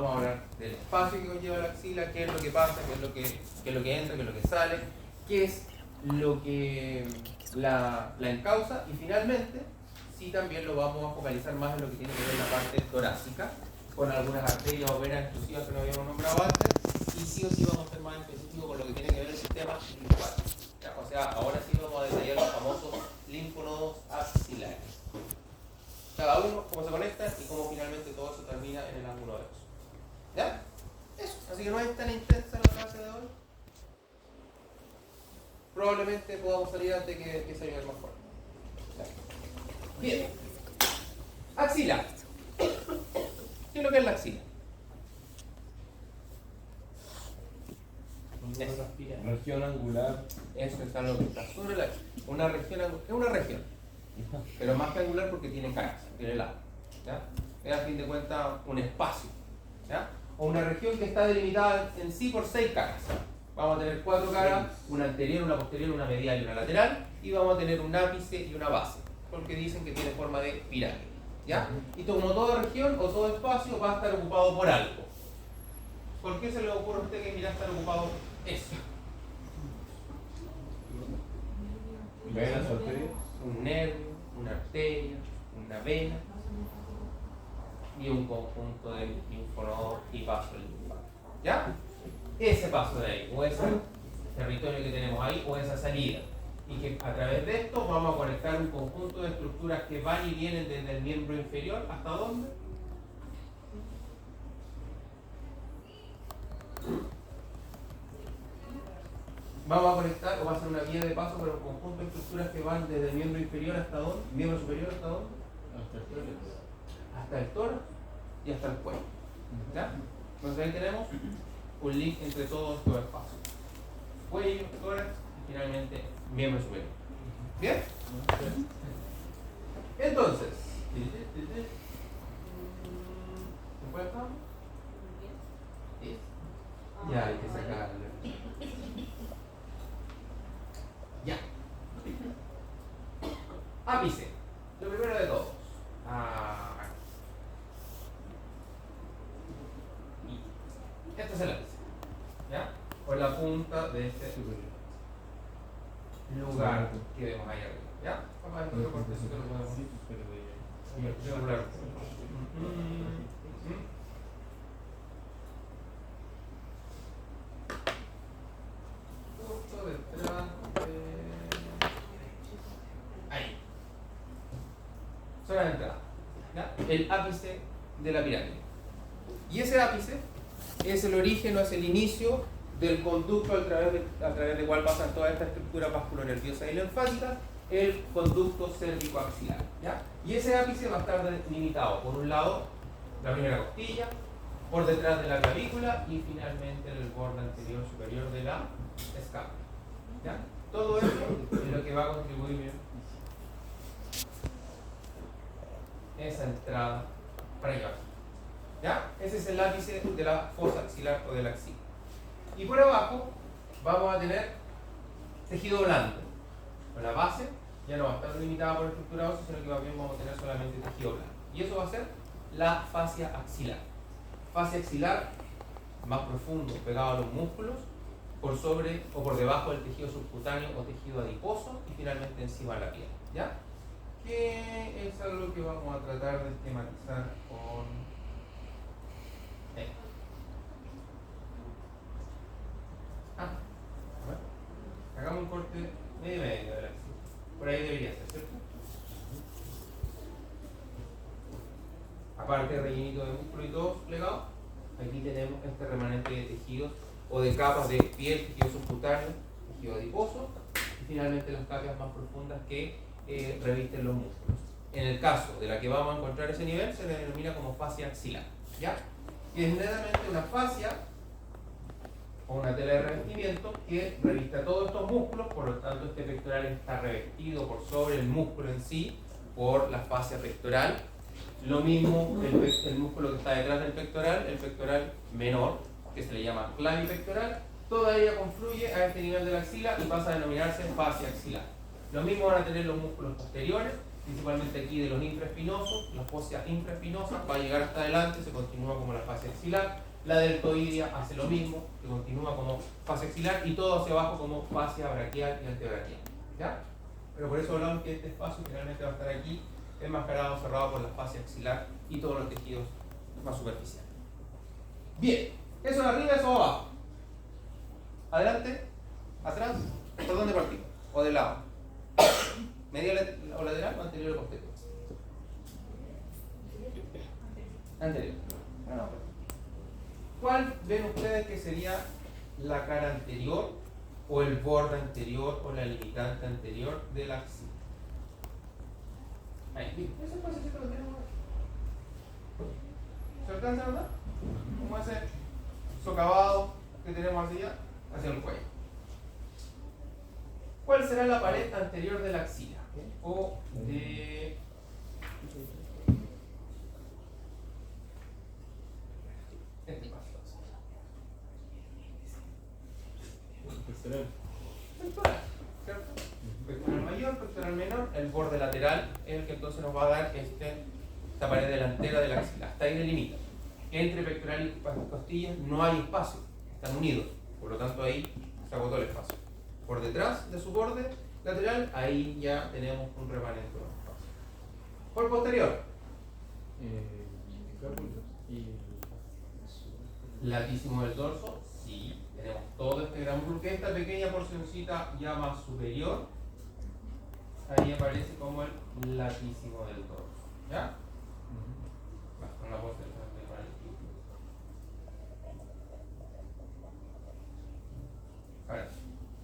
vamos a hablar del espacio que conlleva la axila, qué es lo que pasa, qué es lo que entra, qué es lo que sale, qué es lo que la encausa, y finalmente sí también lo vamos a focalizar más en lo que tiene que ver la parte torácica, con algunas arterias o venas exclusivas que no habíamos nombrado antes, y sí o sí vamos a ser más específicos con lo que tiene que ver el sistema linfático. O sea, ahora sí vamos a detallar los famosos linfonodos axilares. Cada uno, cómo se conectan y cómo finalmente todo eso termina en el ángulo de oso. ¿Ya? Eso. Así que no es tan intensa la clase de hoy. Probablemente podamos salir antes que se vea más fuerte. ¿Ya? Bien. Axila. ¿Qué es lo que es la axila? Región angular. Eso es algo que está sobre la axila. Una región angular. Es una región. Pero más que angular porque tiene caras, tiene lado. ¿Ya? Es a fin de cuentas un espacio. ¿Ya? O una región que está delimitada en sí por 6 caras. Vamos a tener 4 caras, una anterior, una posterior, una medial y una lateral, y vamos a tener un ápice y una base, porque dicen que tiene forma de pirámide. ¿Ya? Y como toda región o todo espacio va a estar ocupado por algo. ¿Por qué se le ocurre a usted que irá a estar ocupado eso? Venas, arterias. Un nervio, una arteria, una vena y un conjunto de linfonodos y vasos linfáticos. ¿Ya? Ese paso de ahí, o ese territorio que tenemos ahí, o esa salida. Y que a través de esto vamos a conectar un conjunto de estructuras que van y vienen desde el miembro inferior hasta dónde. Vamos a conectar, o va a ser una vía de paso para un conjunto de estructuras que van desde el miembro inferior hasta dónde, miembro superior hasta dónde, hasta el tórax y hasta el cuello. ¿Ya? Entonces ahí tenemos un link entre todos estos espacios: cuello, tórax y finalmente miembro superior. ¿Bien? Entonces, ¿después estamos? Ya hay que sacarle. Ya. Ápice. Lo primero de todo. Este es el ápice. ¿Ya? Por la punta de este lugar que vemos ahí arriba. ¿Ya? Vamos a ver otro cortecito que lo podemos regular. Justo detrás de... ahí. Zona de entrada. ¿Ya? El ápice de la pirámide. Y ese ápice es el origen o es el inicio del conducto a través del cual pasan toda esta estructura vasculonerviosa y linfática, el conducto cérvico-axilar. ¿Ya? Y ese ápice va a estar delimitado por un lado la primera costilla, por detrás de la clavícula y finalmente en el borde anterior superior de la escápula. ¿Ya? Todo eso es lo que va a contribuir esa entrada para allá. ¿Ya? Ese es el ápice de la fosa axilar o de la axila. Y por abajo vamos a tener tejido blando. Con la base ya no va a estar delimitada por estructura ósea, sino que más bien vamos a tener solamente tejido blando. Y eso va a ser la fascia axilar. Fascia axilar más profundo, pegado a los músculos, por sobre o por debajo del tejido subcutáneo o tejido adiposo, y finalmente encima de la piel. ¿Ya? Que es algo que vamos a tratar de tematizar con esto. Hagamos un corte medio de la axila. Por ahí debería ser, ¿cierto? Aparte de rellenito de músculo y todo plegado, aquí tenemos este remanente de tejidos o de capas de piel, tejido subcutáneo, tejido adiposo y finalmente las capas más profundas que revisten los músculos. En el caso de la que vamos a encontrar ese nivel se le denomina como fascia axilar. ¿Ya? Y es netamente una fascia o una tela de revestimiento que revista todos estos músculos, por lo tanto este pectoral está revestido por sobre el músculo en sí por la fascia pectoral. Lo mismo el músculo que está detrás del pectoral, el pectoral menor, que se le llama clavipectoral, toda ella confluye a este nivel de la axila y pasa a denominarse fascia axilar. Lo mismo van a tener los músculos posteriores, principalmente aquí de los infraespinosos, la fosea infraespinosa va a llegar hasta adelante, se continúa como la fascia axilar, la deltoidea hace lo mismo, se continúa como fascia axilar y todo hacia abajo como fascia braquial y antebraquial, ¿ya? Pero por eso hablamos que este espacio finalmente va a estar aquí, enmascarado, cerrado por la fascia axilar y todos los tejidos más superficiales. Bien, eso de arriba, eso de abajo. Adelante, atrás, ¿por dónde partimos? O de lado. ¿Medial o lateral o anterior o posterior? Anterior. ¿Cuál ven ustedes que sería la cara anterior o el borde anterior o la limitante anterior de la axila? Ahí, bien. Ese espacio lo tenemos. ¿Se alcanza a notar? Como ese socavado que tenemos hacia el cuello. ¿Cuál será la pared anterior de la axila? O de... este paso. Pectoral, ¿cierto? Pectoral mayor, pectoral menor, el borde lateral es el que entonces nos va a dar esta pared delantera de la axila. Hasta ahí delimita. Entre pectoral y costillas no hay espacio, están unidos, por lo tanto ahí se agotó el espacio. Por detrás de su borde lateral, ahí ya tenemos un remanente de espacio. Por posterior, latísimo del dorso, sí, tenemos todo este gran músculo, que esta pequeña porcioncita ya más superior, ahí aparece como el latísimo del dorso, ¿ya? Con la porción para el equipo. Ahora,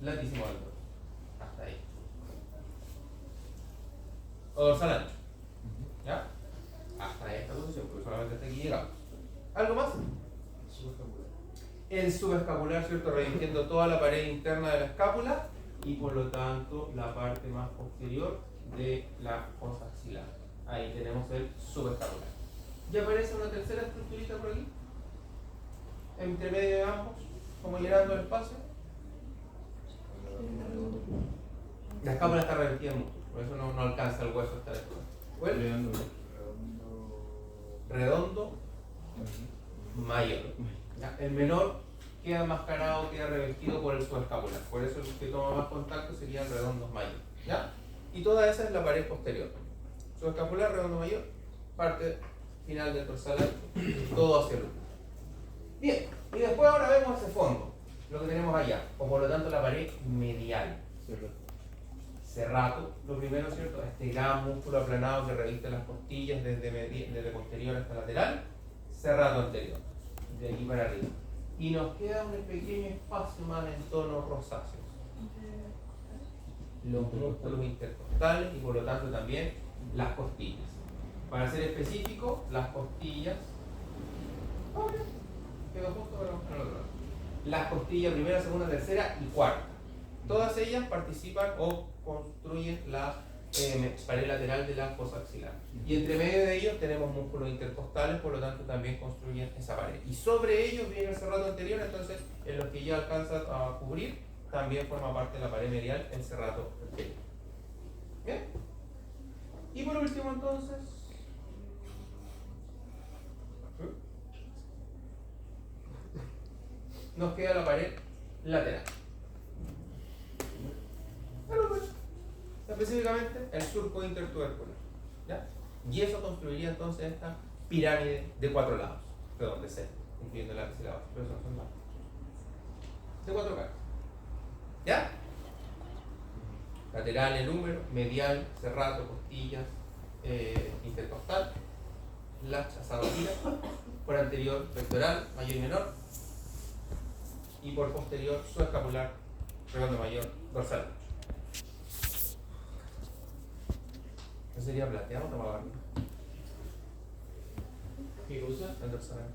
latísimo del dorso, hasta ahí. O dorsal ancho, ¿ya? Hasta esta posición, porque solamente hasta aquí llegamos. ¿Algo más? El subescapular, ¿cierto? Revistiendo toda la pared interna de la escápula y por lo tanto la parte más posterior de la fosa axilar. Ahí tenemos el subescapular. ¿Ya aparece una tercera estructurita por aquí? Entre medio de ambos, como llenando el espacio. La escápula está revestida en músculo, por eso no alcanza el hueso hasta después. ¿Well? Redondo mayor. ¿Ya? El menor queda enmascarado, queda revestido por el subescapular. Por eso el que toma más contacto sería el redondo mayor. ¿Ya? Y toda esa es la pared posterior. Subescapular, redondo mayor, parte final del dorsal ancho, todo hacia el útero. Bien, y después ahora vemos ese fondo, lo que tenemos allá, o por lo tanto la pared medial. Serrato, lo primero, ¿cierto? Este gran músculo aplanado que reviste las costillas desde posterior hasta lateral, serrato anterior, de aquí para arriba. Y nos queda un pequeño espacio más en tonos rosáceos. Los músculos intercostales y por lo tanto también las costillas. Para ser específico, las costillas. Quedó justo para el otro lado. Las costillas primera, segunda, tercera y cuarta. Todas ellas participan o construyen la pared lateral de la fosa axilar. Y entre medio de ellos tenemos músculos intercostales, por lo tanto también construyen esa pared. Y sobre ellos viene el serrato anterior, entonces en los que ya alcanza a cubrir, también forma parte de la pared medial el serrato anterior. ¿Bien? Y por último entonces, nos queda la pared lateral. Específicamente el surco intertubercular, ¿ya? Y eso construiría entonces esta pirámide de 4 lados, de donde sea, incluyendo la axila base, pero eso no son lados. De 4 caras. ¿Ya? Lateral el húmero, medial, serrato, costillas, intercostal, la chazadotira, por anterior pectoral, mayor y menor, y por posterior subescapular, redondo mayor, dorsal. ¿No sería plateado o tomaba arriba? ¿Qué cosa? El dorsal.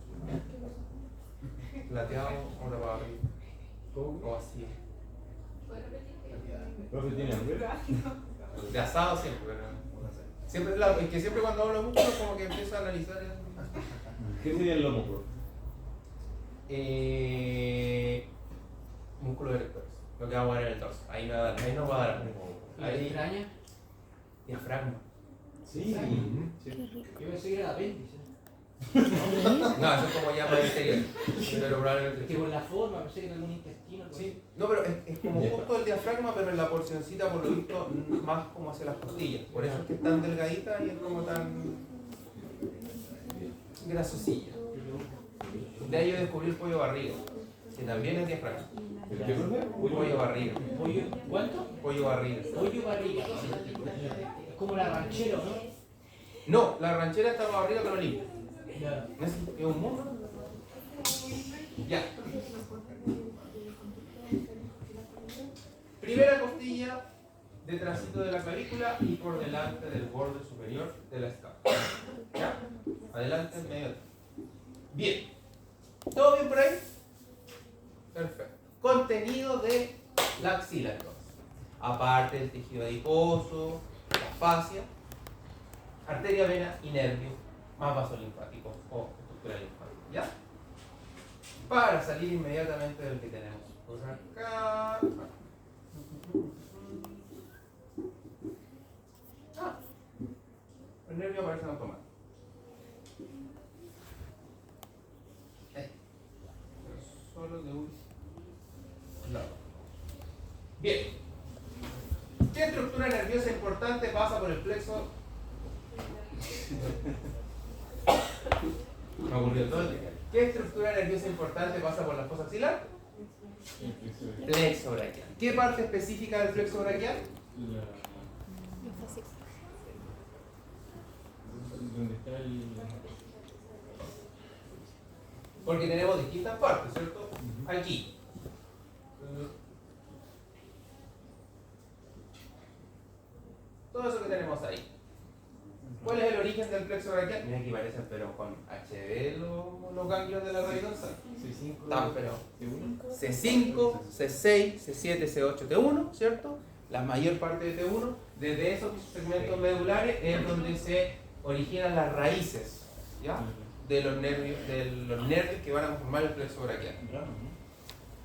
¿Plateado o tomaba arriba? O vacío. ¿Profe tiene hambre? De asado siempre, pero. Siempre, es que siempre cuando hablo de músculos como que empiezo a analizar eso. ¿Qué sería el lomo, profe? Músculo erectores. Lo que vamos a ver en el torso. Ahí nos va a dar. ¿La extraña? Diafragma. Sí. Sí. Yo pensé que era apéndice. No, eso es como ya más interior. Pero probablemente. Que por la forma, pensé que era algún intestino. algo Sí, no, pero es como justo el diafragma, pero en la porcioncita, por lo visto, más como hacia las costillas. Por eso es que es tan delgadita y es como tan grasosilla. De ahí yo descubrí el pollo barriga, que también es diafragma. ¿El qué, profe? Pollo barriga. así. Pollo, ¿cuánto? Pollo barriga. Pollo barriga. Es como la ranchero, ¿no? No, la ranchera está más barriga pero limpia. Ya. ¿Es un mundo? Ya. Primera costilla, detrásito de la clavícula y por delante del borde superior de la escápula. ¿Ya? Adelante, en medio. Bien. ¿Todo bien por ahí? Perfecto. Contenido de la axila entonces. Aparte del tejido adiposo, la fascia, arteria, vena y nervio, más vaso linfático o estructura linfática. ¿Ya? Para salir inmediatamente del que tenemos por acá. El nervio aparece en automático. Pero solo de un lado. Bien. ¿Qué estructura nerviosa importante pasa por el plexo? Me ocurrió todo el día. ¿Qué estructura nerviosa importante pasa por la fosa axilar? Plexo braquial. ¿Qué parte específica del plexo braquial? ¿Dónde está el...? Porque tenemos distintas partes, ¿cierto? Aquí. Todo eso que tenemos ahí. ¿Cuál es el origen del plexo braquial? Mira aquí parecen, pero con HD los ganglios de la raíz dorsal. Están, pero C5, C6, C7, C8, T1, ¿cierto? La mayor parte de T1. Desde esos segmentos medulares es donde se originan las raíces, ¿ya? De los nervios que van a conformar el plexo braquial.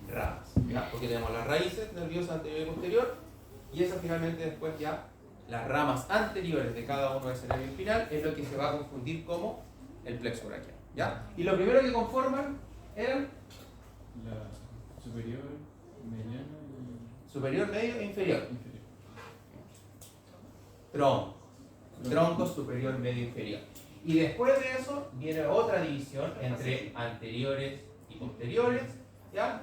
Ramas, ¿ya? Porque tenemos las raíces nerviosas anterior y posterior, y eso finalmente después ya, las ramas anteriores de cada uno de ese nervio espinal es lo que se va a confundir como el plexo braquial, ¿ya? Y lo primero que conforman eran La superior, mediana y superior, medio e inferior. inferior. Tronco superior, medio, inferior. Y después de eso viene otra división entre anteriores y posteriores, ¿ya?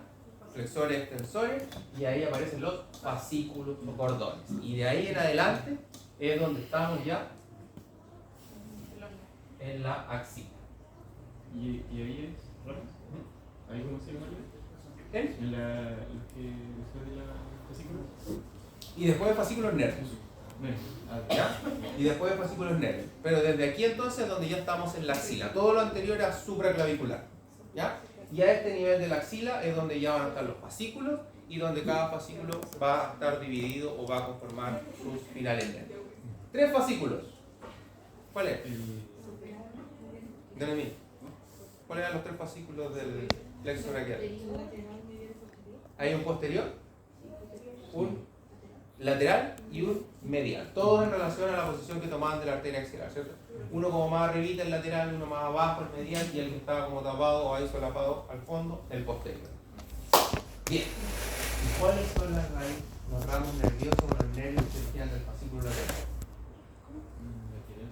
Flexores, extensores, y ahí aparecen los fascículos o cordones. Y de ahí en adelante es donde estamos ya en la axila. ¿Y ahí es ramas? ¿Ahí cómo se llama? ¿Eh? ¿En los que después de la fascícula? Y después de fascículos nervios. ¿Ya? Y después de fascículos nervios. Pero desde aquí entonces es donde ya estamos en la axila. Todo lo anterior era supraclavicular, ¿ya? Y a este nivel de la axila es donde ya van a estar los fascículos y donde cada fascículo va a estar dividido o va a conformar sus finales nervios. 3 fascículos. ¿Cuál es? Dale, mira. ¿Cuáles eran los 3 fascículos del plexo braquial? Hay un posterior, un lateral y un medial. Todos en relación a la posición que tomaban de la arteria axilar, ¿cierto? Uno como más arribita, el lateral, uno más abajo, el medial, y el que estaba como tapado o ahí solapado al fondo, el posterior. Bien. ¿Y cuáles son las raíces, los ramos nerviosos o los nervios que originan del fascículo lateral?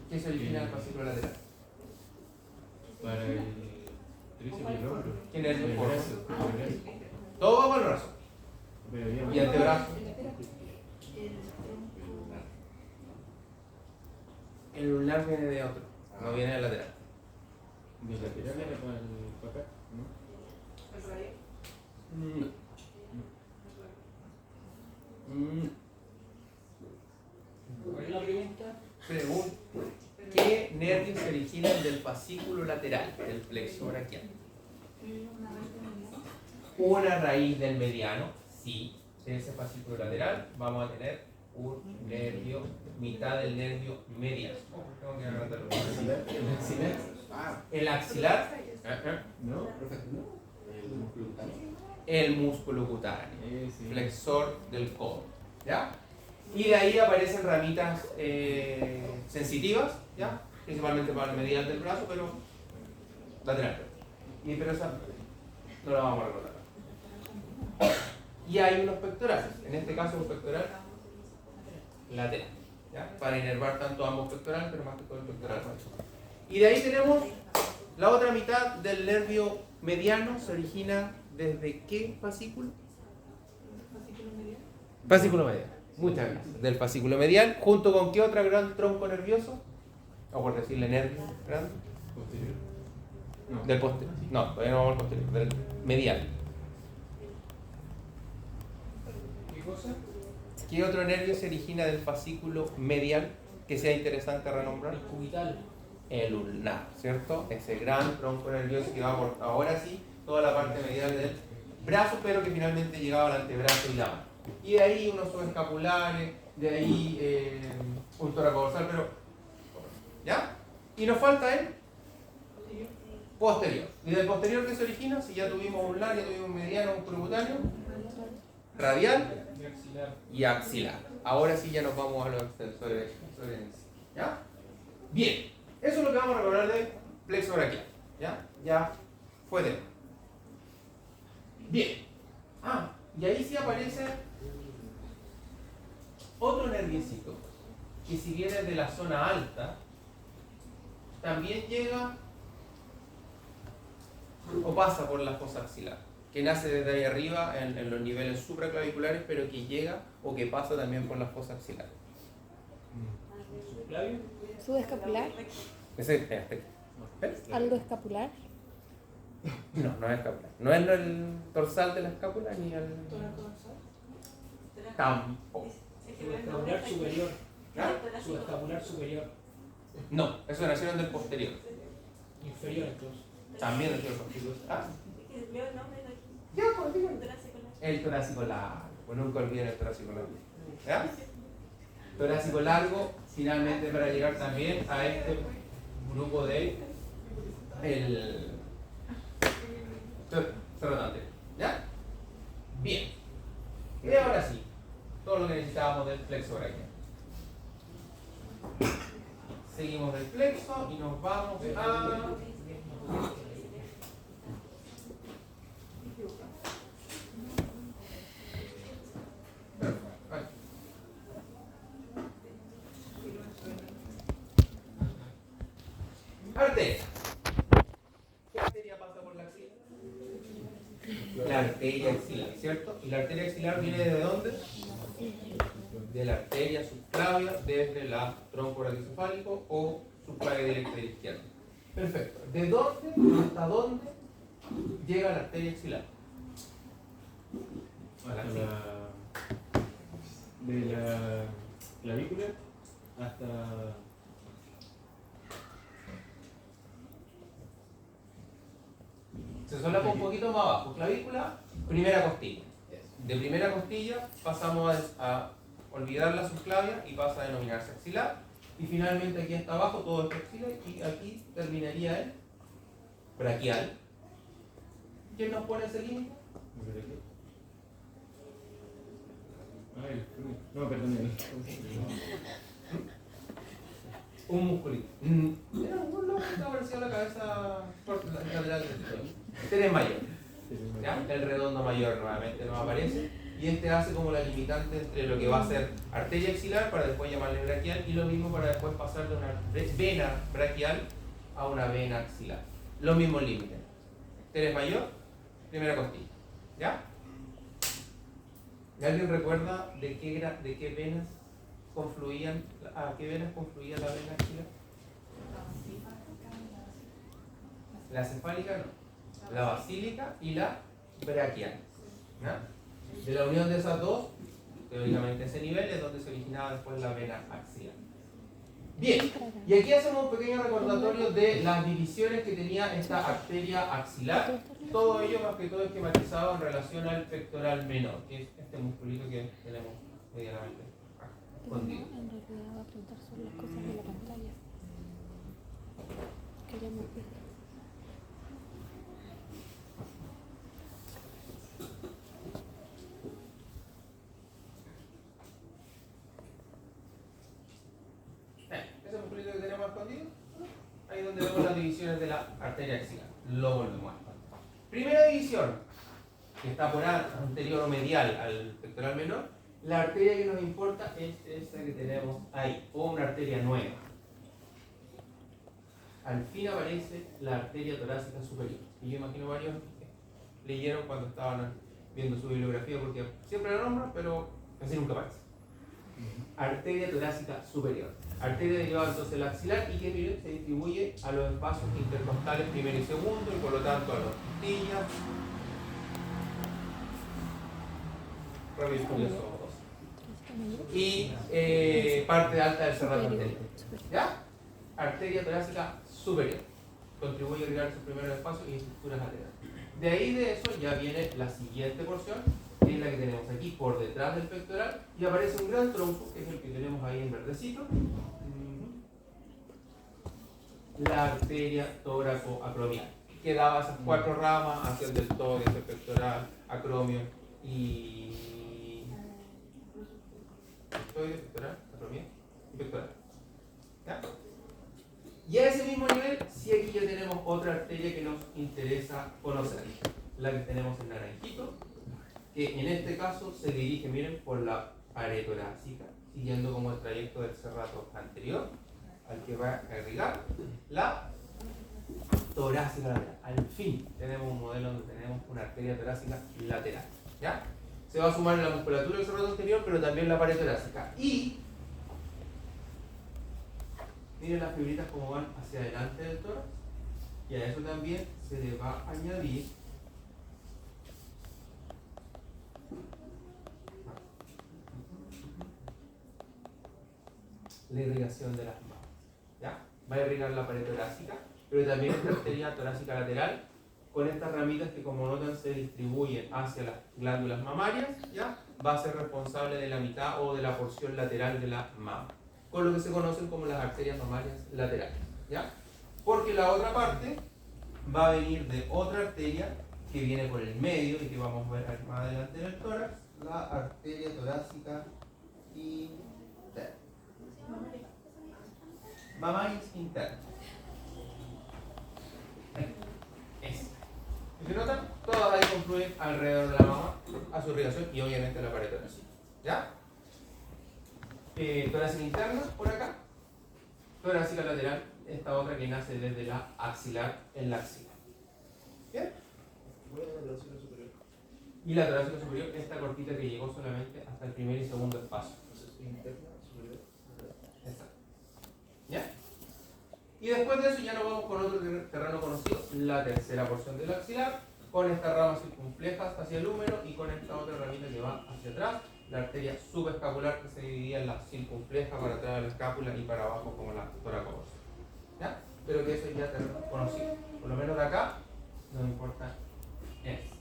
¿Qué se origina del fascículo lateral? Para el tríceps y el hombro. ¿Qué nervio El forma? brazo, el brazo. Todo va por el brazo. Pero había Y antebrazo. El lunar viene de otro, no viene del lateral. de lateral era para acá, ¿no? ¿Cuál es la pregunta? Pregunta. ¿Qué nervios se originan del fascículo lateral, del plexo braquial? Una raíz del mediano, sí, de ese fascículo lateral vamos a tener un nervio, mitad del nervio mediano. Tengo que agrandarlo. El axilar, ¿No? el músculo cutáneo, Sí. flexor del codo, ¿ya? Y de ahí aparecen ramitas sensitivas, ¿ya? Principalmente para el medial del brazo, pero lateral. Pero esa no la vamos a recordar. Y hay unos pectorales, en este caso un pectoral lateral, ¿ya? Para inervar tanto ambos pectorales, pero más que todo el pectoral mayor. Y de ahí tenemos la otra mitad del nervio mediano, se origina desde ¿qué fascículo? Fascículo medial. Muchas gracias. Del fascículo medial, junto con qué otro gran tronco nervioso, o por decirle nervio grande. Posterior. No. Del posterior. No, todavía no vamos al posterior, del medial. ¿Qué cosa? ¿Qué otro nervio se origina del fascículo medial que sea interesante renombrar? El cubital. El ulnar, ¿cierto? Ese gran tronco nervioso que va por, ahora sí, toda la parte medial del brazo, pero que finalmente llegaba al antebrazo y la mano. Y de ahí unos subescapulares, de ahí un toracodorsal, pero... ¿ya? Y nos falta el posterior. ¿Y del posterior qué se origina? Si ya tuvimos ulnar, ya tuvimos mediano, un curvocutáneo, radial Y axilar. y axilar. Ahora sí ya nos vamos a los extensores. ¿Ya? Bien, eso es lo que vamos a recordar del plexo braquial. ¿Ya? Ya fue de. Bien. Y ahí sí aparece otro nerviecito que si viene de la zona alta, también llega o pasa por la fosa axilar, que nace desde ahí arriba en los niveles supraclaviculares, pero que llega o que pasa también por la fosa axilar. ¿Subclavio? ¿Subescapular? Este. ¿Algo escapular? No, no es escapular. No es el dorsal de la escápula ni el. Tampoco. Subescapular superior. ¿Ah? Subescapular superior. No, eso nacieron del posterior. Inferior entonces. También del posterior. Ya, pues dígame. El torácico largo. Pues nunca olviden el torácico largo. ¿Ya? Torácico largo, finalmente para llegar también a este grupo de el rotante. ¿Ya? Bien. Y ahora sí, todo lo que necesitábamos del plexo braquial. Seguimos del plexo y nos vamos a... Arteria. ¿Qué arteria pasa por la axila? La arteria axilar, ¿cierto? Y la arteria axilar viene ¿de dónde? De la arteria subclavia desde la tronco brachiocefálico o subclavia directa y izquierda. Perfecto. ¿De dónde hasta dónde llega la arteria axilar? De la clavícula hasta Se solapa un poquito más abajo. Clavícula, primera costilla. De primera costilla pasamos a olvidar la subclavia y pasa a denominarse axilar. Y finalmente aquí hasta abajo todo esto axilar y aquí terminaría el braquial. ¿Quién nos pone ese límite? no, perdón. Un musculito. Era un loco que aparecía en la cabeza lateral del tronco. Este es mayor. ¿Ya? El redondo mayor nuevamente nos aparece. Y este hace como la limitante entre lo que va a ser arteria axilar para después llamarle braquial y lo mismo para después pasar de una vena braquial a una vena axilar. Los mismos límites. Este es mayor, primera costilla. ¿Ya? ¿Y alguien recuerda de qué venas confluían, a qué venas confluía la vena axilar? La cefálica no, la basílica y la braquial. ¿Ya? De la unión de esas dos, teóricamente ese nivel es donde se originaba después la vena axilar. Bien, y aquí hacemos un pequeño recordatorio de las divisiones que tenía esta arteria axilar. Todo ello más que todo esquematizado en relación al pectoral menor, que es este musculito que tenemos medianamente escondido. En realidad va a preguntar sobre las cosas de la pantalla que ya hemos visto. divisiones de la arteria axilar. Lo volvemos a ver. Primera división, que está por anterior o medial al pectoral menor. La arteria que nos importa es esta que tenemos ahí, o una arteria nueva. Al fin aparece la arteria torácica superior. Y yo imagino varios leyeron cuando estaban viendo su bibliografía, porque siempre la nombran, pero casi nunca aparece. Arteria torácica superior. Arteria derivada entonces del axilar y que miren, se distribuye a los espacios intercostales primero y segundo, y por lo tanto a las costillas. Y parte alta del cerrato anterior. ¿Ya? Arteria torácica superior. Contribuye a irrigar sus primeros espacios y estructuras laterales. De ahí de eso ya viene la siguiente porción, que es la que tenemos aquí por detrás del pectoral, y aparece un gran tronco, que es el que tenemos ahí en verdecito. La arteria tóraco-acromial, que daba esas cuatro ramas hacia el deltoides, hacia el pectoral, acromio y deltoides, pectoral, acromial y pectoral. ¿Ya? Y a ese mismo nivel, sí, aquí ya tenemos otra arteria que nos interesa conocer, la que tenemos en naranjito, que en este caso se dirige, miren, por la pared torácica, siguiendo como el trayecto del cerrato anterior, al que va a irrigar la torácica lateral. Al fin tenemos un modelo donde tenemos una arteria torácica lateral. ¿Ya? Se va a sumar la musculatura del cerrato anterior, pero también la pared torácica. Y miren las fibritas como van hacia adelante del tórax, y a eso también se le va a añadir la irrigación de las mamas. ¿Ya? Va a irrigar la pared torácica, pero también esta arteria torácica lateral, con estas ramitas que, como notan, se distribuyen hacia las glándulas mamarias, ¿ya? Va a ser responsable de la mitad o de la porción lateral de la mama, con lo que se conocen como las arterias mamarias laterales, ¿ya? Porque la otra parte va a venir de otra arteria que viene por el medio y que vamos a ver más adelante en el tórax, la arteria torácica interna. Mamarias internas. Si se notan, todas ahí confluyen alrededor de la mama a su irrigación y obviamente la pared torácica, ¿ya? Torácica interna por acá, torácica lateral, esta otra que nace desde la axilar en la axila. ¿Bien? Y la torácica superior, esta cortita que llegó solamente hasta el primer y segundo espacio. Exacto. ¿Ya? Y después de eso ya nos vamos con otro terreno conocido, la tercera porción del axilar, con estas ramas circunflejas hacia el húmero y con esta otra ramita que va hacia atrás, la arteria subescapular que se dividía en la circunfleja para atrás de la escápula y para abajo como la toracodorsal. ¿Ya? Pero que eso ya es terreno conocido. Por lo menos de acá nos importa estas.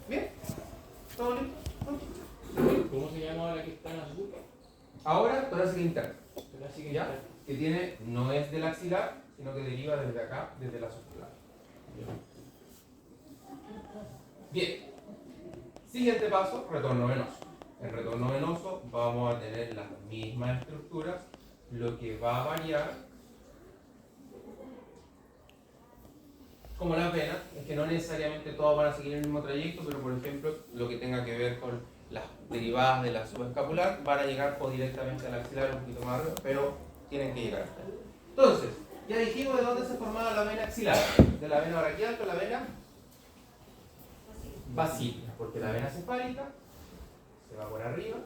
¿Bien? ¿Todo listo? ¿Cómo se llama la que está en azul? Ahora torácica interna. Torácica ¿Ya? interna. Que tiene, no es del axilar, sino que deriva desde acá, desde la subclavian. Bien. Siguiente paso, retorno venoso. En retorno venoso vamos a tener las mismas estructuras, lo que va a variar, como las venas, es que no necesariamente todas van a seguir el mismo trayecto, pero por ejemplo, lo que tenga que ver con las derivadas de la subescapular van a llegar o directamente al axilar un poquito más arriba, pero tienen que llegar hasta ahí. Entonces, ya dijimos de dónde se formaba la vena axilar, de la vena braquial con la vena basílica, porque la vena cefálica se va por arriba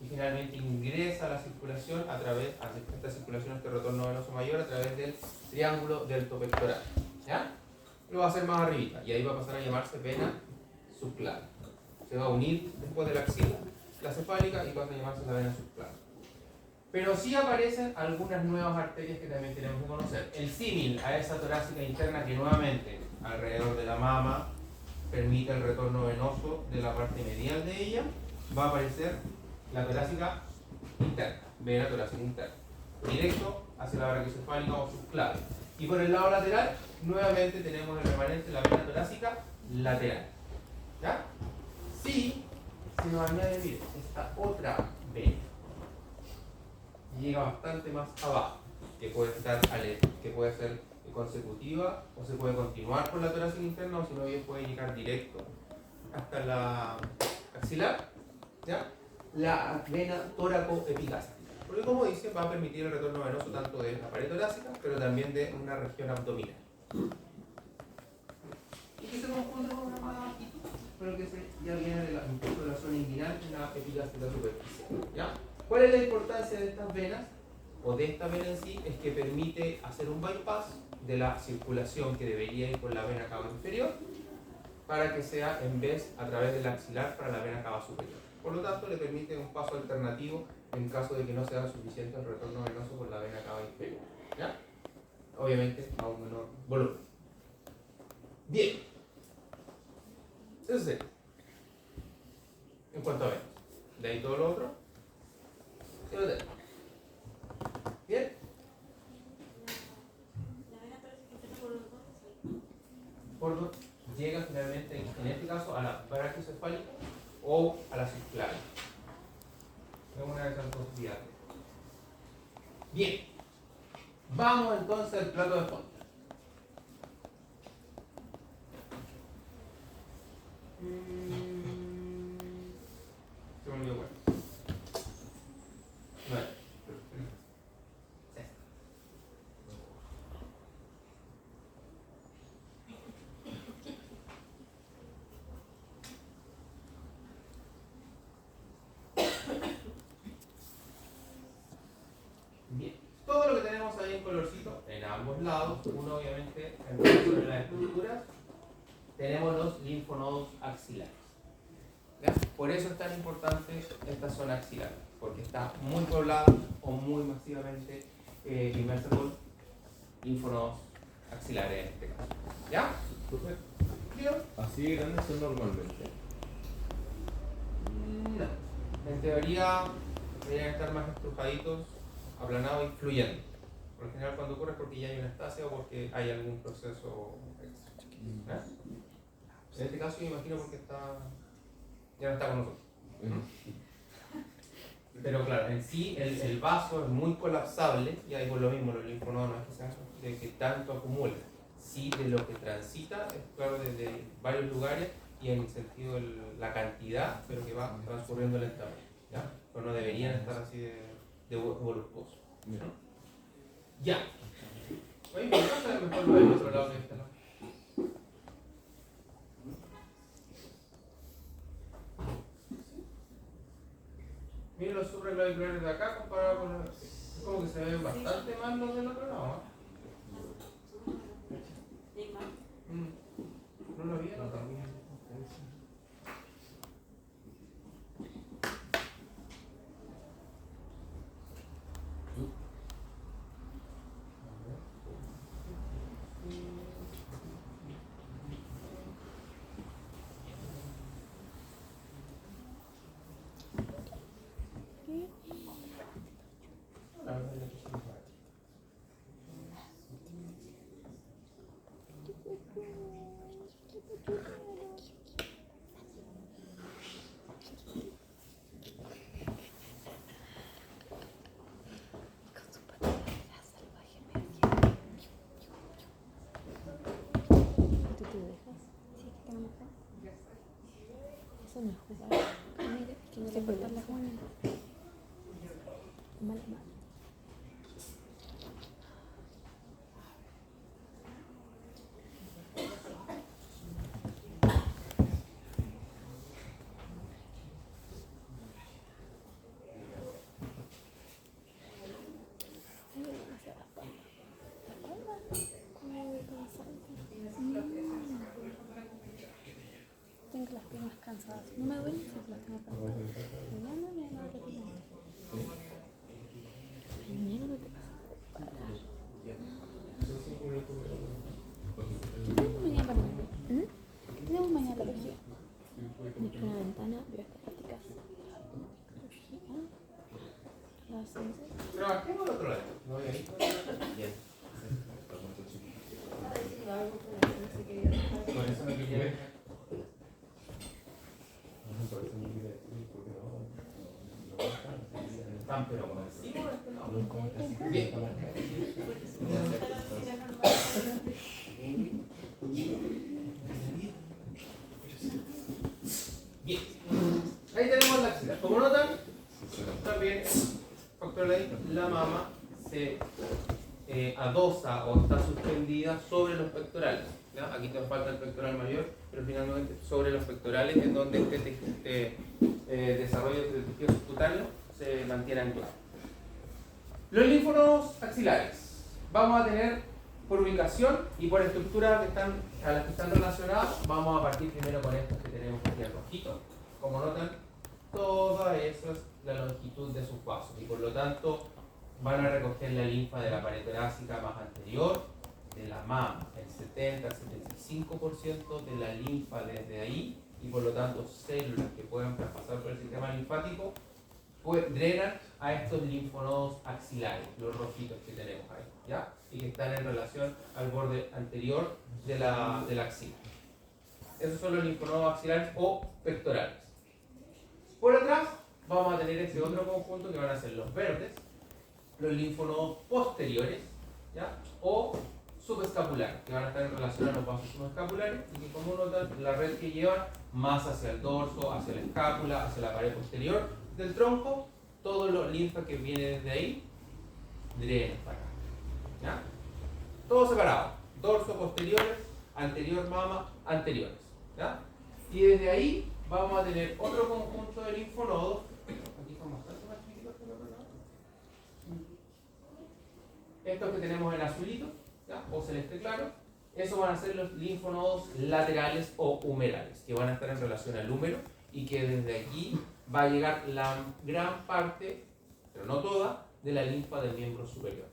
y finalmente ingresa a la circulación a través, a esta circulación, este retorno venoso mayor a través del triángulo deltopectoral. ¿Ya? Lo va a hacer más arribita y ahí va a pasar a llamarse vena subclavia. Se va a unir después de la axila, la cefálica, y pasa a llamarse la vena subclavia. Pero sí aparecen algunas nuevas arterias que también tenemos que conocer. El símil a esa torácica interna que nuevamente alrededor de la mama permite el retorno venoso de la parte medial de ella, va a aparecer la torácica interna, vena torácica interna, directo hacia la brachiocefálica o subclavia. Y por el lado lateral, nuevamente tenemos el remanente de la vena torácica lateral. ¿Ya? Si se nos añade, mire, esta otra vena, llega bastante más abajo, que puede estar que puede ser consecutiva o se puede continuar por la torácica interna o si no bien puede llegar directo hasta la axilar, ¿ya? La vena tóraco-epigástica. Porque como dice, va a permitir el retorno venoso tanto de la pared torácica, pero también de una región abdominal. Y que se confunde con una más abajito, pero que ya viene de la zona inguinal en la epigástica superficial. ¿Ya? ¿Cuál es la importancia de estas venas? O de esta vena en sí, es que permite hacer un bypass de la circulación que debería ir por la vena cava inferior para que sea en vez a través del axilar para la vena cava superior. Por lo tanto, le permite un paso alternativo en caso de que no sea suficiente el retorno venoso por la vena cava inferior. ¿Ya? Obviamente a un menor volumen. Bien. Eso sería. En cuanto a venas. De ahí todo lo otro. ¿Qué lo tenemos? ¿Bien? Por lo llega finalmente, en este caso, a la brachiocefálica o a la circular. Es una de esas posibilidades. Bien. Vamos entonces al plato de fondo. Se me olvidó cuál. No es. Bien, todo lo que tenemos ahí en colorcito, en ambos lados, uno obviamente en relación a las estructuras, tenemos los linfonodos axilares. ¿Ya? Por eso es tan importante esta zona axilar, porque está muy poblada o muy masivamente inmersa por linfonodos axilares en este caso. ¿Ya? ¿Bien? ¿Así de grandes son normalmente? No. En teoría deberían estar más estrujaditos, aplanados y fluyendo. Por lo general cuando ocurre es porque ya hay una estasia o porque hay algún proceso extra. ¿Ya? En este caso yo imagino porque ya no está con nosotros. Pero claro, en sí el vaso es muy colapsable y ahí por lo mismo los linfonodos no es que sean de que tanto acumula. Sí de lo que transita, es claro, desde varios lugares y en el sentido de la cantidad, pero que va transcurriendo lentamente. ¿Ya? Pero no deberían estar así de voluptuosos. ¿No? Ya. Oye, me pasa mejor lo del otro lado que este lado. Miren los supraclaviculares de acá comparado con los. Es como que se ven bastante más los del otro lado. No lo había notado. La verdad es que sí, ¿Tú te dejas? Sí, que tengo mejor. Eso no es jugar. Mira, es que no te cortas la uña. Mal, mal. Ay, demasiada espalda. ¿La espalda? Como de cansante. Tengo las piernas cansadas. No me duelen, pero las tengo cansadas. Mañana me van a repetir. Mañana no te pasa. ¿Qué tenemos mañana para mañana? ¿Qué tenemos mañana para biología? Me he hecho una ventana bioestática. A las 11. Trabajemos al otro lado. No voy a ir. Bien. Están pero como encima de este lado. Bien. Ahí tenemos la axila. Como notan, también factor ley, la mama se adosa o está suspendida sobre los pectorales. ¿Ya? Aquí te falta el pectoral mayor, pero finalmente sobre los pectorales, en donde este desarrollo del tejido subcutáneo se mantiene anclado. Los linfonodos axilares. Vamos a tener por ubicación y por estructura que están, a las que están relacionadas. Vamos a partir primero con estos que tenemos aquí en rojito. Como notan, toda esa es la longitud de sus vasos y por lo tanto van a recoger la linfa de la pared torácica más anterior, de la mama, el 70 al 75% de la linfa desde ahí, y por lo tanto células que puedan traspasar por el sistema linfático drenan a estos linfonodos axilares, los rojitos que tenemos ahí, ¿ya? Y que están en relación al borde anterior de la axila. Esos son los linfonodos axilares o pectorales. Por atrás vamos a tener este otro conjunto que van a ser los verdes, los linfonodos posteriores, ¿ya? O subescapulares, que van a estar en relación a los vasos subescapulares y que, como notan, la red que llevan más hacia el dorso, hacia la escápula, hacia la pared posterior del tronco, todo lo linfa que viene desde ahí drena para acá, ¿ya? Todo separado, dorso, posteriores, anterior mama, anteriores, ¿ya? Y desde ahí vamos a tener otro conjunto de linfonodos. Aquí son bastante más chiquitos que los otros lados. Estos que tenemos en azulito, ¿ya? O celeste claro, esos van a ser los linfonodos laterales o humerales, que van a estar en relación al húmero y que desde aquí va a llegar la gran parte, pero no toda, de la linfa del miembro superior.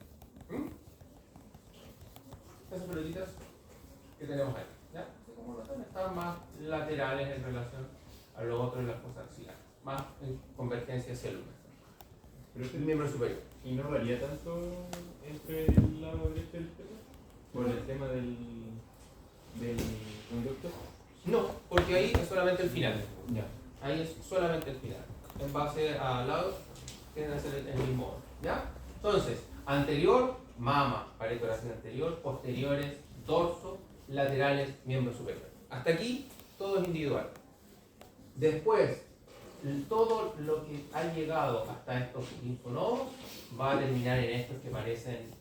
Esas pelotitas que tenemos ahí, ¿ya? Así como notan, están más laterales en relación a lo otro de las fosas axilares, más en convergencia hacia el húmero. Pero El miembro superior. ¿Y no varía tanto entre el lado derecho y el izquierdo? ¿Por el tema del conducto? No, porque ahí es solamente el final. Ya. Ahí es solamente el final. En base a lados, tienen que ser el mismo orden, ¿ya? Entonces, anterior, mama, pared torácica anterior, posteriores, dorso, laterales, miembro superior. Hasta aquí, todo es individual. Después, todo lo que ha llegado hasta estos linfonodos va a terminar en estos que parecen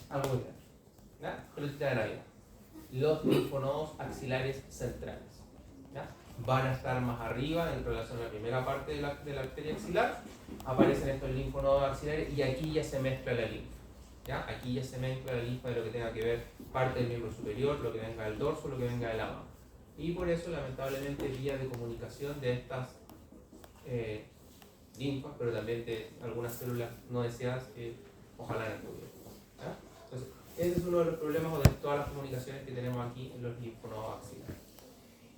algo muy grande, ¿ya? Pelotita de Navidad. Los linfonodos axilares centrales, ¿ya? Van a estar más arriba en relación a la primera parte de la arteria axilar. Aparecen estos linfonodos axilares y aquí ya se mezcla la linfa, ¿ya? Aquí ya se mezcla la linfa de lo que tenga que ver parte del miembro superior, lo que venga del dorso, lo que venga de la mama. Y por eso, lamentablemente, vías de comunicación de estas linfas, pero también de algunas células no deseadas que ojalá no tuvieran, ¿ya? Entonces, ese es uno de los problemas de todas las comunicaciones que tenemos aquí en los linfonodos axilares.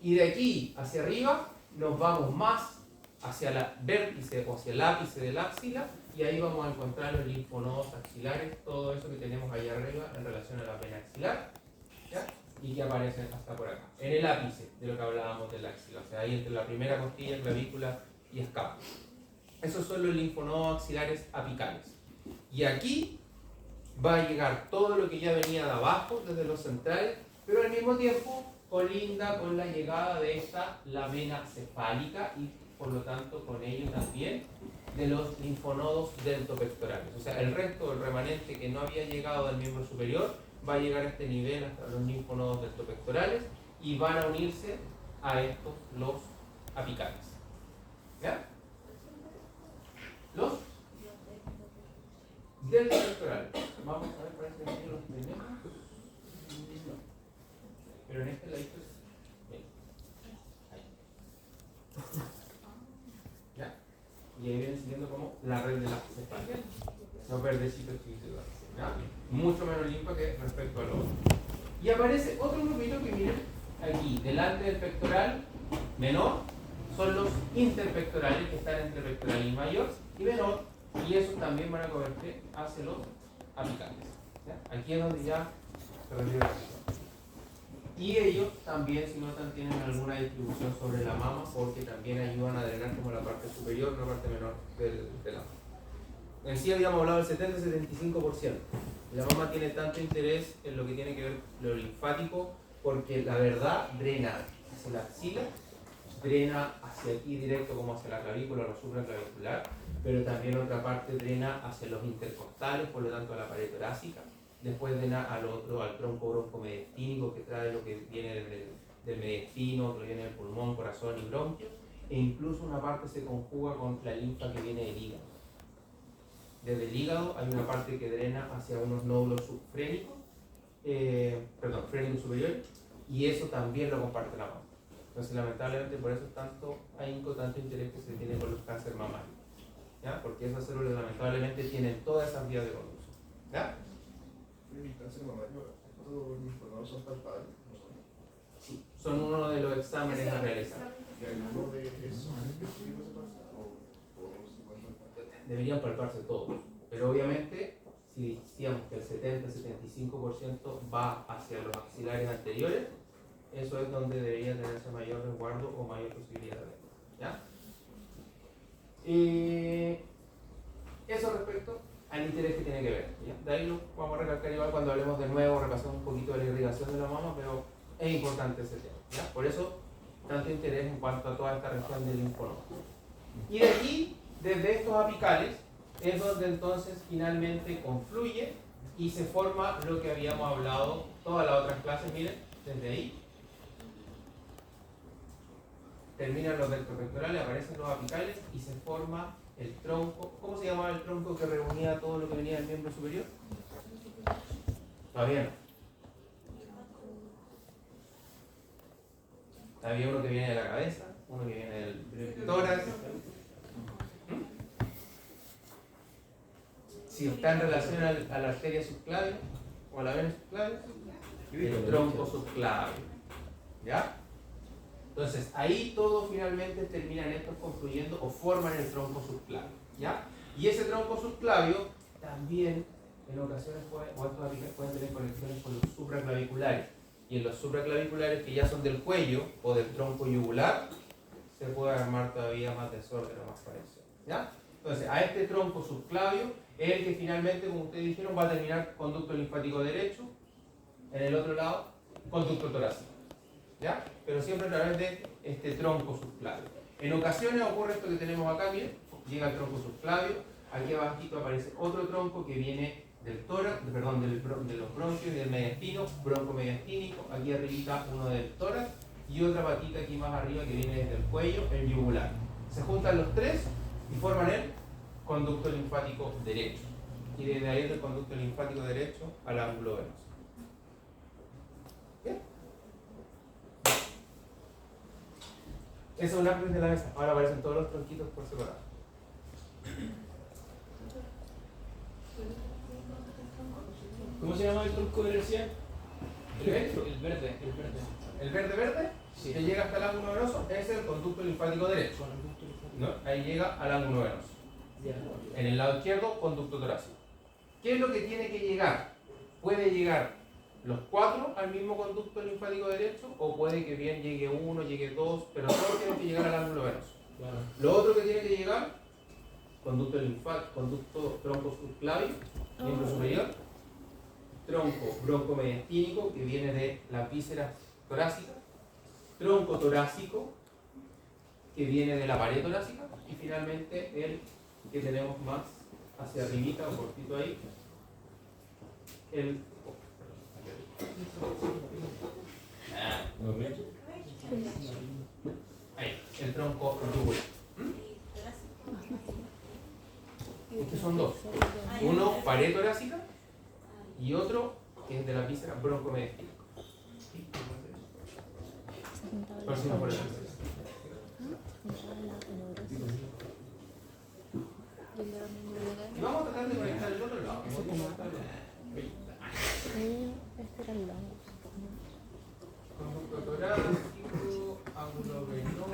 Y de aquí hacia arriba nos vamos más hacia la vértice o hacia el ápice de la axila y ahí vamos a encontrar los linfonodos axilares, todo eso que tenemos allá arriba en relación a la vena axilar, ¿ya? Y que aparecen hasta por acá, en el ápice de lo que hablábamos de la axila, o sea, ahí entre la primera costilla, clavícula y escápula. Esos son los linfonodos axilares apicales. Y aquí va a llegar todo lo que ya venía de abajo, desde los centrales, pero al mismo tiempo colinda con la llegada de la vena cefálica y por lo tanto con ello también de los linfonodos dentopectorales. O sea, el resto del remanente que no había llegado del miembro superior va a llegar a este nivel hasta los linfonodos dentopectorales y van a unirse a estos los apicales. ¿Ya? Los dentopectorales. Vamos a ver, parece que los tenemos. No. Pero en este ladito es. Ahí. ¿Ya? Y ahí viene siguiendo como la red de la cefalea. Los verdecitos chiquitos. ¿Ya? Mucho menos limpio que respecto al otro. Y aparece otro grupito que miren aquí, delante del pectoral menor, son los interpectorales que están entre pectoral y mayor y menor, y esos también van a convertir hacia los apicales. ¿Ya? Aquí es donde ya se refiere la acción. Y ellos también, si notan, tienen alguna distribución sobre la mama porque también ayudan a drenar como la parte superior, la parte menor de la mama. En sí habíamos hablado del 70-75%. La mama tiene tanto interés en lo que tiene que ver lo linfático porque la verdad drena hacia la axila, drena hacia aquí directo como hacia la clavícula o la supraclavicular, pero también otra parte drena hacia los intercostales, por lo tanto a la pared torácica. Después drena al tronco broncomediastínico que trae lo que viene del mediastino, lo que viene del pulmón, corazón y bronquio, e incluso una parte se conjuga con la linfa que viene del hígado. Desde el hígado hay una parte que drena hacia unos nódulos subfrénicos, frénicos superiores, y eso también lo comparte la mama. Entonces, lamentablemente, por eso es tanto ahínco, tanto interés que se tiene con los cánceres mamarios, ¿ya? Porque esas células lamentablemente tienen todas esas vías de conducción, ¿ya? ¿El cáncer mamario, estos linfonodos son palpables? ¿No son? Sí, son uno de los exámenes a realizar. ¿Y alguno de esos específicos se pasa? ¿O se pueden palpar? Deberían palparse todos, pero obviamente, si decíamos que el 70-75% va hacia los axilares anteriores, eso es donde debería tenerse mayor resguardo o mayor posibilidad de ver, ¿ya? Eso respecto al interés que tiene que ver, ¿ya? De ahí lo vamos a recalcar igual cuando hablemos de nuevo, repasamos un poquito de la irrigación de la mama, pero es importante ese tema, ¿ya? Por eso, tanto interés en cuanto a toda esta región del linfonodo. Y de aquí, desde estos apicales, es donde entonces finalmente confluye y se forma lo que habíamos hablado todas las otras clases, miren, desde ahí. Terminan los vectropectorales, aparecen los apicales y se forma el tronco. ¿Cómo se llamaba el tronco que reunía todo lo que venía del miembro superior? Todavía no. Había uno que viene de la cabeza, uno que viene del tórax. Si está en relación a la arteria subclavia o a la vena subclavia, el tronco subclavio. ¿Ya? Entonces, ahí todo finalmente terminan estos confluyendo o forman el tronco subclavio, ¿ya? Y ese tronco subclavio también en ocasiones pueden tener conexiones con los supraclaviculares. Y en los supraclaviculares que ya son del cuello o del tronco yugular, se puede armar todavía más desorden o más conexión, ¿ya? Entonces, a este tronco subclavio es el que finalmente, como ustedes dijeron, va a terminar conducto linfático derecho, en el otro lado, conducto torácico. ¿Ya? Pero siempre a través de este tronco subclavio. En ocasiones ocurre esto que tenemos acá, miren, llega el tronco subclavio, aquí abajito aparece otro tronco que viene del tórax, de los bronquios y del mediastino, broncomediastínico, aquí arribita uno del tórax y otra patita aquí más arriba que viene desde el cuello, el yugular. Se juntan los tres y forman el conducto linfático derecho. Y desde ahí del conducto linfático derecho al ángulo venoso. ¿Bien? Ese es un lápiz de la mesa. Ahora aparecen todos los tronquitos por separado. ¿Cómo se llama el tronco de Grecia? ¿El verde. El verde, Sí. que llega hasta el ángulo venoso, es el conducto linfático derecho. ¿No? Ahí llega al ángulo venoso. En el lado izquierdo, conducto torácico. ¿Qué es lo que tiene que llegar? Puede llegar los cuatro al mismo conducto linfático derecho, o puede que bien llegue uno, llegue dos, pero todos tienen que llegar al ángulo venoso. Claro. Lo otro que tiene que llegar, conducto linfático, conducto tronco subclavio, miembro superior, tronco broncomediastínico que viene de la víscera torácica, tronco torácico que viene de la pared torácica, y finalmente el que tenemos más hacia arribita o cortito ahí, el tronco yugular. Estos son dos. Uno pared torácica y otro que es de la víscera broncomediastínica. Próximo por el y vamos a tratar de conectar el otro lado. Este era el longo. Conducto torácico, ángulo venoso.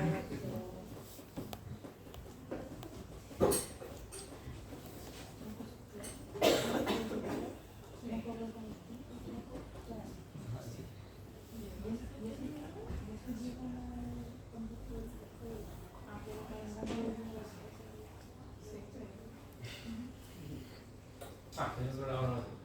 Ah, en el otro lado no.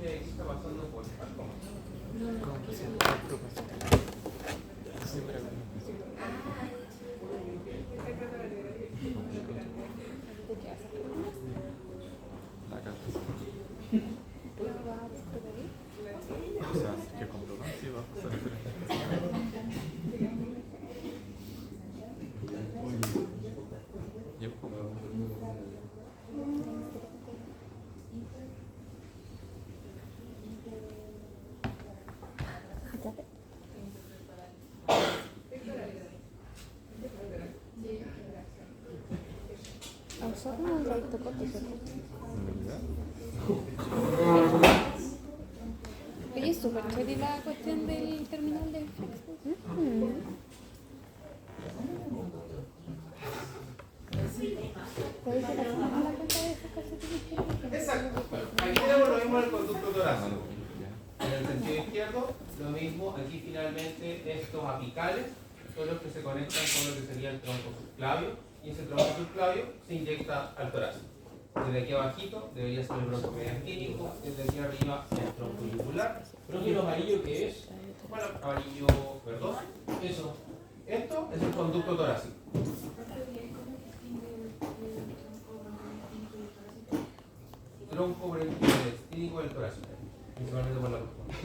Mira, aquí está pasando por algo. O sea, que comprobar si va a pasar diferente. Yo como... A usar un trayecto corto, ¿cierto? Oye, es súper chévere la cuestión del terminal de Flixbus. ¿Puedes ir a la cuenta de esos calcetines? Exacto. Bueno, aquí tenemos lo mismo en el conducto torácico. En el sentido izquierdo, lo mismo. Aquí finalmente estos apicales son los que se conectan con lo que sería el tronco subclavio. Y ese tronco subclavio se inyecta al torácico. Desde aquí abajito debería ser el bronco mediastínico, desde aquí arriba el tronco yugular. ¿Pero que lo amarillo qué es? Bueno, amarillo verdoso. Eso. Esto es el conducto torácico. Tronco mediastínico del torácico, principalmente por la profundidad.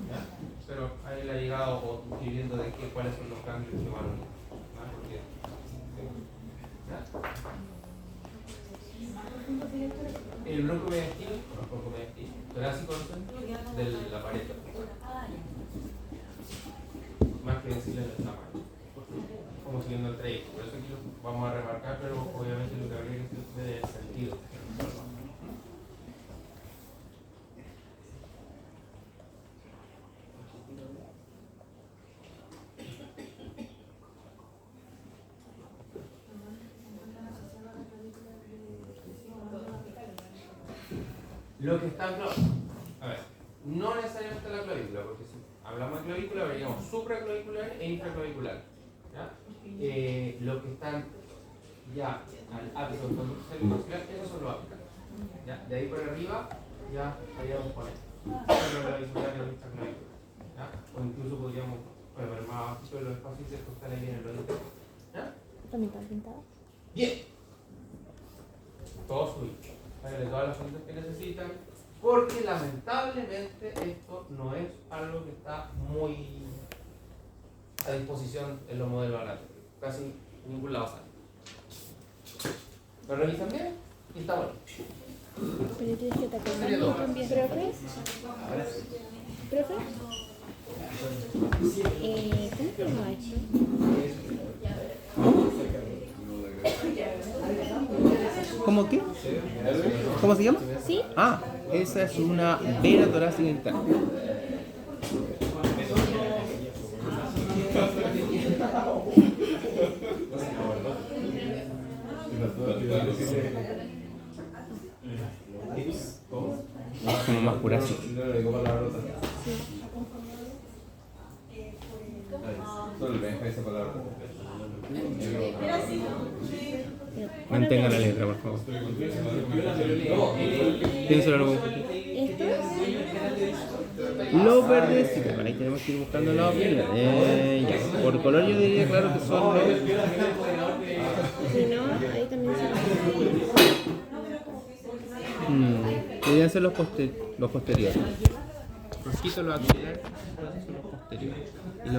¿Ya? Pero ahí le ha llegado o escribiendo de qué, cuáles son los cambios que van a porque, ¿ya? El bronco mediastínico, torácico de la pared, más que decirle el tamaño, como siguiendo el trayecto. Por eso aquí lo vamos a remarcar, pero obviamente lo que habría que hacer es el sentido. Lo que está en clavícula, a ver, no necesariamente la clavícula, porque si hablamos de clavícula, veríamos supraclavicular e infraclavicular. ¿Ya? Lo que están ya al ápice del conducto cervicoaxilar, esos son los apicales. ¿Ya? De ahí por arriba, ya estaríamos con esto. Supraclavicular y infraclavicular. ¿Ya? O incluso podríamos ver más abajo de los espacios intercostales ahí en el oído. ¿Ya? ¿También está pintado? Bien. Todo suyo. Háganle todas las funciones que necesitan, porque lamentablemente esto no es algo que está muy a disposición en los modelos anatómicos. Casi en ningún lado sale. ¿Lo revisan bien? Y está bueno. Pero tienes que atacar Sería todo. también. ¿Profe? ¿Profe? ¿Cómo se llama esto? ¿Cómo qué? ¿Cómo se llama? ¿Sí? Ah, esa es una vena torácica interna. Como más curásico. Mantenga la letra, por favor. Piénsalo algo. ¿Esto? Los verdes, sí, bueno, ahí tenemos que ir buscando la opinión. Ya, por color yo diría claro que son los... Si no, ahí también se Deberían ser los posteriores. Rojito, los axilares, son los posteriores.